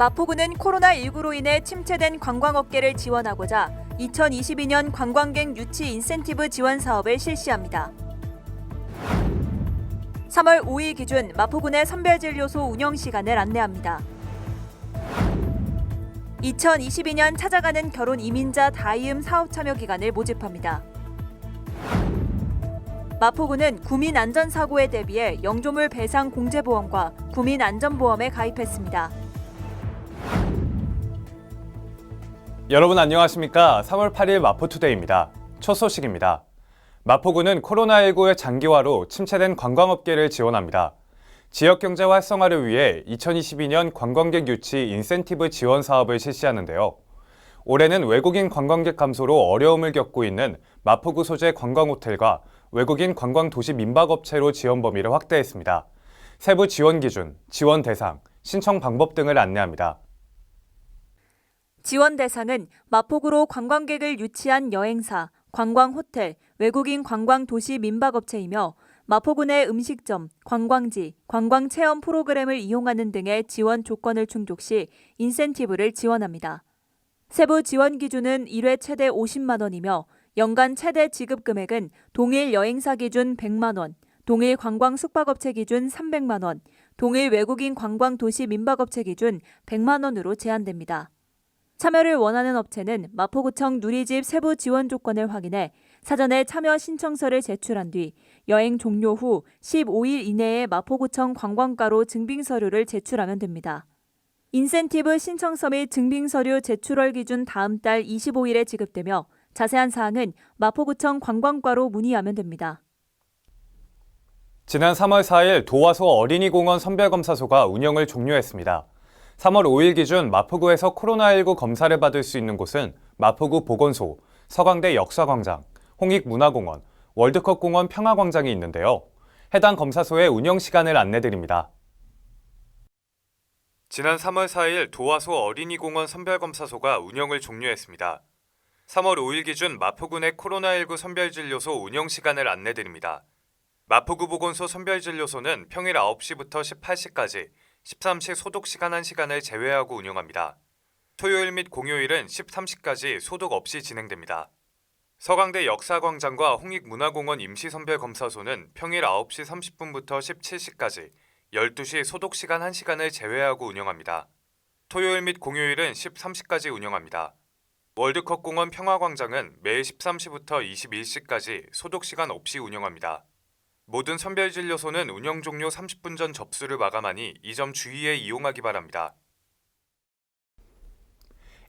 마포구는 코로나19로 인해 침체된 관광업계를 지원하고자 2022년 관광객 유치 인센티브 지원 사업을 실시합니다. 3월 5일 기준 마포군의 선별진료소 운영 시간을 안내합니다. 2022년 찾아가는 결혼 이민자 다이음 사업 참여 기간을 모집합니다. 마포구는 구민안전사고에 대비해 영조물 배상 공제보험과 구민안전보험에 가입했습니다. 여러분 안녕하십니까? 3월 8일 마포투데이입니다. 첫 소식입니다. 마포구는 코로나19의 장기화로 침체된 관광업계를 지원합니다. 지역경제 활성화를 위해 2022년 관광객 유치 인센티브 지원 사업을 실시하는데요. 올해는 외국인 관광객 감소로 어려움을 겪고 있는 마포구 소재 관광호텔과 외국인 관광도시 민박업체로 지원 범위를 확대했습니다. 세부 지원 기준, 지원 대상, 신청 방법 등을 안내합니다. 지원 대상은 마포구로 관광객을 유치한 여행사, 관광호텔, 외국인 관광도시 민박업체이며 마포군의 음식점, 관광지, 관광체험 프로그램을 이용하는 등의 지원 조건을 충족 시 인센티브를 지원합니다. 세부 지원 기준은 1회 최대 50만 원이며 연간 최대 지급 금액은 동일 여행사 기준 100만 원, 동일 관광 숙박업체 기준 300만 원, 동일 외국인 관광도시 민박업체 기준 100만 원으로 제한됩니다. 참여를 원하는 업체는 마포구청 누리집 세부 지원 조건을 확인해 사전에 참여 신청서를 제출한 뒤 여행 종료 후 15일 이내에 마포구청 관광과로 증빙서류를 제출하면 됩니다. 인센티브 신청서 및 증빙서류 제출월 기준 다음 달 25일에 지급되며 자세한 사항은 마포구청 관광과로 문의하면 됩니다. 지난 3월 4일 도화소 어린이공원 선별검사소가 운영을 종료했습니다. 3월 5일 기준 마포구에서 코로나19 검사를 받을 수 있는 곳은 마포구 보건소, 서강대 역사광장, 홍익문화공원, 월드컵공원 평화광장이 있는데요. 해당 검사소의 운영 시간을 안내드립니다. 지난 3월 4일 도화소 어린이공원 선별검사소가 운영을 종료했습니다. 3월 5일 기준 마포군의 코로나19 선별진료소 운영 시간을 안내드립니다. 마포구 보건소 선별진료소는 평일 9시부터 18시까지 13시 소독 시간 1시간을 제외하고 운영합니다. 토요일 및 공휴일은 13시까지 소독 없이 진행됩니다. 서강대 역사광장과 홍익문화공원 임시선별검사소는 평일 9시 30분부터 17시까지 12시 소독 시간 1시간을 제외하고 운영합니다. 토요일 및 공휴일은 13시까지 운영합니다. 월드컵공원 평화광장은 매일 13시부터 21시까지 소독 시간 없이 운영합니다. 모든 선별진료소는 운영 종료 30분 전 접수를 마감하니 이 점 주의해 이용하기 바랍니다.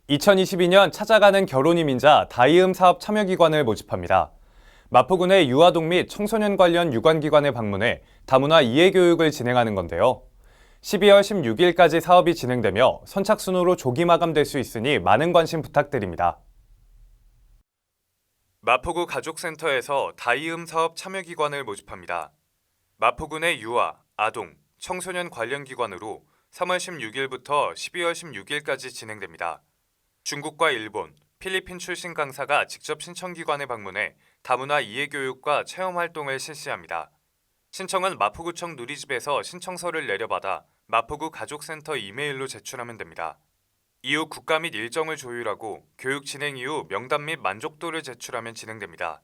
2022년 찾아가는 결혼 이민자 다이음 사업 참여기관을 모집합니다. 마포군의 유아동 및 청소년 관련 유관기관을 방문해 다문화 이해교육을 진행하는 건데요. 12월 16일까지 사업이 진행되며 선착순으로 조기 마감될 수 있으니 많은 관심 부탁드립니다. 마포구 가족센터에서 다이음 사업 참여기관을 모집합니다. 마포군의 유아, 아동, 청소년 관련 기관으로 3월 16일부터 12월 16일까지 진행됩니다. 중국과 일본, 필리핀 출신 강사가 직접 신청기관에 방문해 다문화 이해교육과 체험활동을 실시합니다. 신청은 마포구청 누리집에서 신청서를 내려받아 마포구 가족센터 이메일로 제출하면 됩니다. 이후 국가 및 일정을 조율하고 교육 진행 이후 명단 및 만족도를 제출하면 진행됩니다.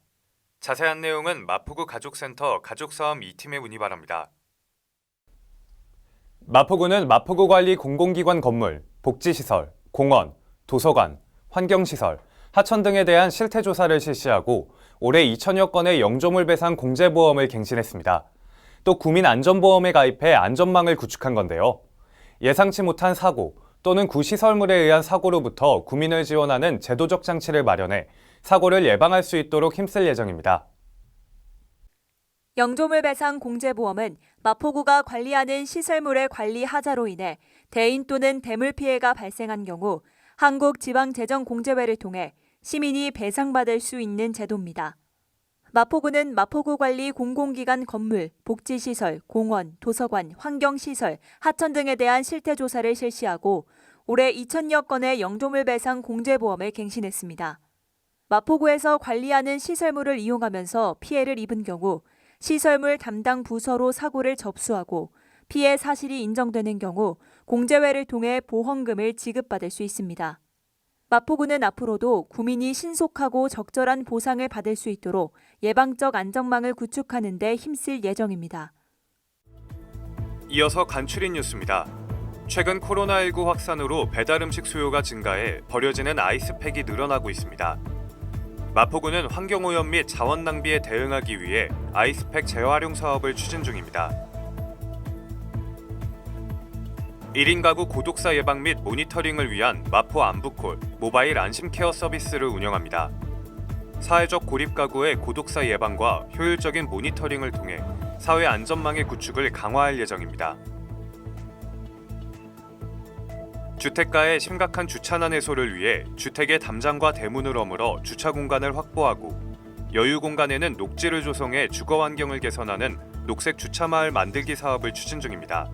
자세한 내용은 마포구 가족센터 가족사업 2팀에 문의 바랍니다. 마포구는 마포구 관리 공공기관 건물, 복지시설, 공원, 도서관, 환경시설, 하천 등에 대한 실태조사를 실시하고 올해 2천여 건의 영조물 배상 공제보험을 갱신했습니다. 또 구민안전보험에 가입해 안전망을 구축한 건데요. 예상치 못한 사고 또는 구시설물에 의한 사고로부터 구민을 지원하는 제도적 장치를 마련해 사고를 예방할 수 있도록 힘쓸 예정입니다. 영조물 배상 공제보험은 마포구가 관리하는 시설물의 관리 하자로 인해 대인 또는 대물 피해가 발생한 경우 한국지방재정공제회를 통해 시민이 배상받을 수 있는 제도입니다. 마포구는 마포구 관리 공공기관 건물, 복지시설, 공원, 도서관, 환경시설, 하천 등에 대한 실태조사를 실시하고 올해 2천여 건의 영조물 배상 공제보험을 갱신했습니다. 마포구에서 관리하는 시설물을 이용하면서 피해를 입은 경우 시설물 담당 부서로 사고를 접수하고 피해 사실이 인정되는 경우 공제회를 통해 보험금을 지급받을 수 있습니다. 마포구는 앞으로도 구민이 신속하고 적절한 보상을 받을 수 있도록 예방적 안전망을 구축하는 데 힘쓸 예정입니다. 이어서 간추린 뉴스입니다. 최근 코로나19 확산으로 배달 음식 수요가 증가해 버려지는 아이스팩이 늘어나고 있습니다. 마포구는 환경오염 및 자원 낭비에 대응하기 위해 아이스팩 재활용 사업을 추진 중입니다. 1인 가구 고독사 예방 및 모니터링을 위한 마포 안부콜 모바일 안심케어 서비스를 운영합니다. 사회적 고립 가구의 고독사 예방과 효율적인 모니터링을 통해 사회 안전망의 구축을 강화할 예정입니다. 주택가의 심각한 주차난 해소를 위해 주택의 담장과 대문을 허물어 주차 공간을 확보하고 여유 공간에는 녹지를 조성해 주거 환경을 개선하는 녹색 주차 마을 만들기 사업을 추진 중입니다.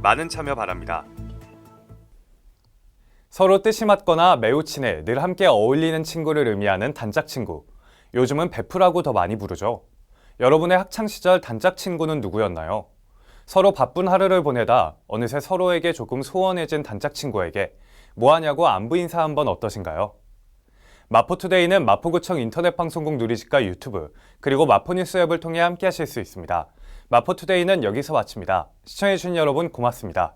많은 참여 바랍니다. 서로 뜻이 맞거나 매우 친해 늘 함께 어울리는 친구를 의미하는 단짝 친구. 요즘은 베프라고 더 많이 부르죠. 여러분의 학창 시절 단짝 친구는 누구였나요? 서로 바쁜 하루를 보내다 어느새 서로에게 조금 소원해진 단짝 친구에게 뭐하냐고 안부 인사 한번 어떠신가요? 마포투데이는 마포구청 인터넷방송국 누리집과 유튜브 그리고 마포뉴스 앱을 통해 함께 하실 수 있습니다. 마포투데이는 여기서 마칩니다. 시청해주신 여러분 고맙습니다.